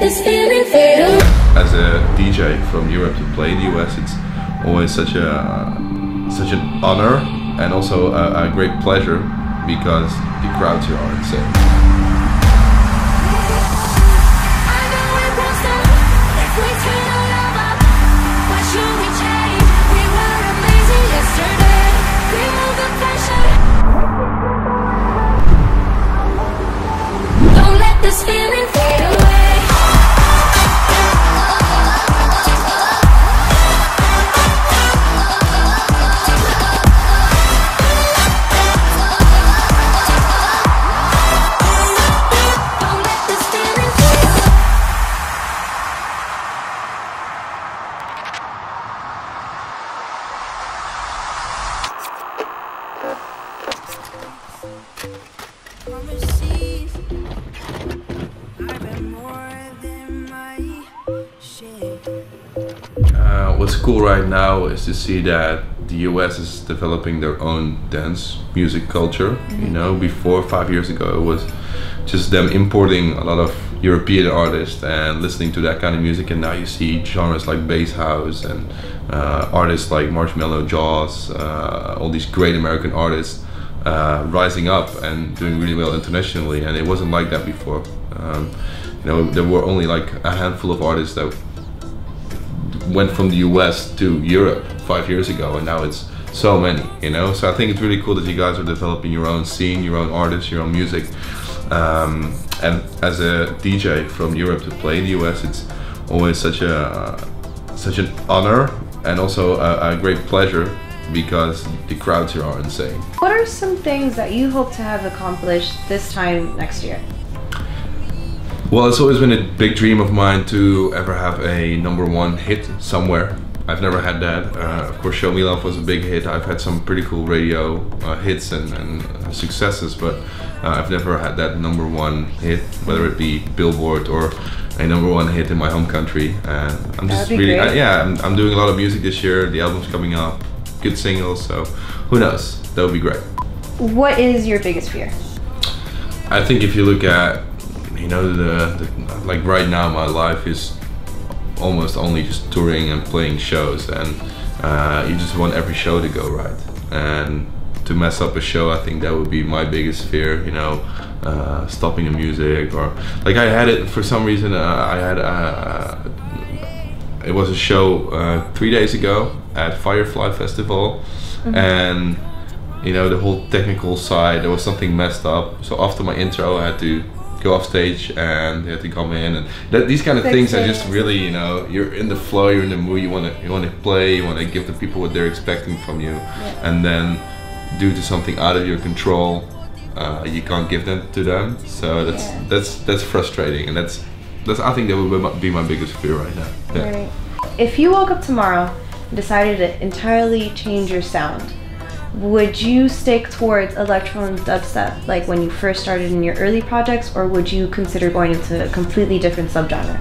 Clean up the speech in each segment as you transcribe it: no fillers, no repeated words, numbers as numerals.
this feeling fade away. As a DJ from Europe to play in the US, it's always such an honor and also a great pleasure because the crowds here are insane. This feeling fade away. Don't let this feeling fade away. What's cool right now is to see that the US is developing their own dance music culture. You know, before 5 years ago it was just them importing a lot of European artists and listening to that kind of music, and now you see genres like bass house and artists like Marshmello, Jaws, all these great American artists rising up and doing really well internationally, and it wasn't like that before. You know, there were only like a handful of artists that went from the US to Europe 5 years ago, and now it's so many, you know. So I think it's really cool that you guys are developing your own scene, your own artists, your own music. And as a DJ from Europe to play in the US, it's always such an honor and also a great pleasure because the crowds here are insane. What are some things that you hope to have accomplished this time next year? Well, it's always been a big dream of mine to ever have a #1 hit somewhere. I've never had that. Of course, Show Me Love was a big hit. I've had some pretty cool radio hits and successes, but I've never had that #1 hit, whether it be Billboard or a #1 hit in my home country. And I'm just really, I'm doing a lot of music this year. The album's coming up, good singles, so who knows? That would be great. What is your biggest fear? I think if you look at, you know, like right now my life is almost only just touring and playing shows, and you just want every show to go right, and to mess up a show, I think that would be my biggest fear, you know, stopping the music, or like I had it for some reason. It was a show 3 days ago at Firefly Festival, and you know, the whole technical side, there was something messed up, so after my intro I had to go off stage and they had to come in, and these kind of things are just really, you know, you're in the flow, you're in the mood, you want to play, you want to give the people what they're expecting from you, and then due to something out of your control, you can't give that to them. So that's frustrating, and that's I think that would be my biggest fear right now. Yeah. Right. If you woke up tomorrow and decided to entirely change your sound, would you stick towards electro and dubstep like when you first started in your early projects, or would you consider going into a completely different subgenre?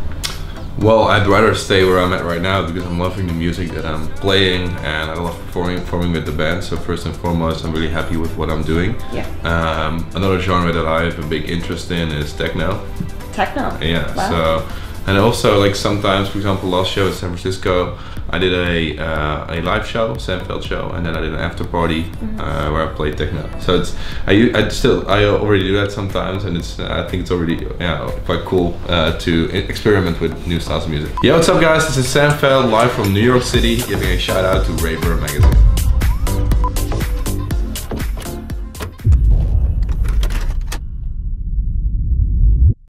Well, I'd rather stay where I'm at right now because I'm loving the music that I'm playing, and I love performing with the band. So first and foremost, I'm really happy with what I'm doing. Yeah. Another genre that I have a big interest in is techno. Techno? Yeah. Wow. So, and also like sometimes, for example, last show in San Francisco, I did a live show, Feldt show, and then I did an after party where I played techno. So it's I already do that sometimes, and I think it's already quite cool to experiment with new styles of music. Yeah, what's up guys? This is Feldt live from New York City, giving a shout out to Raver magazine.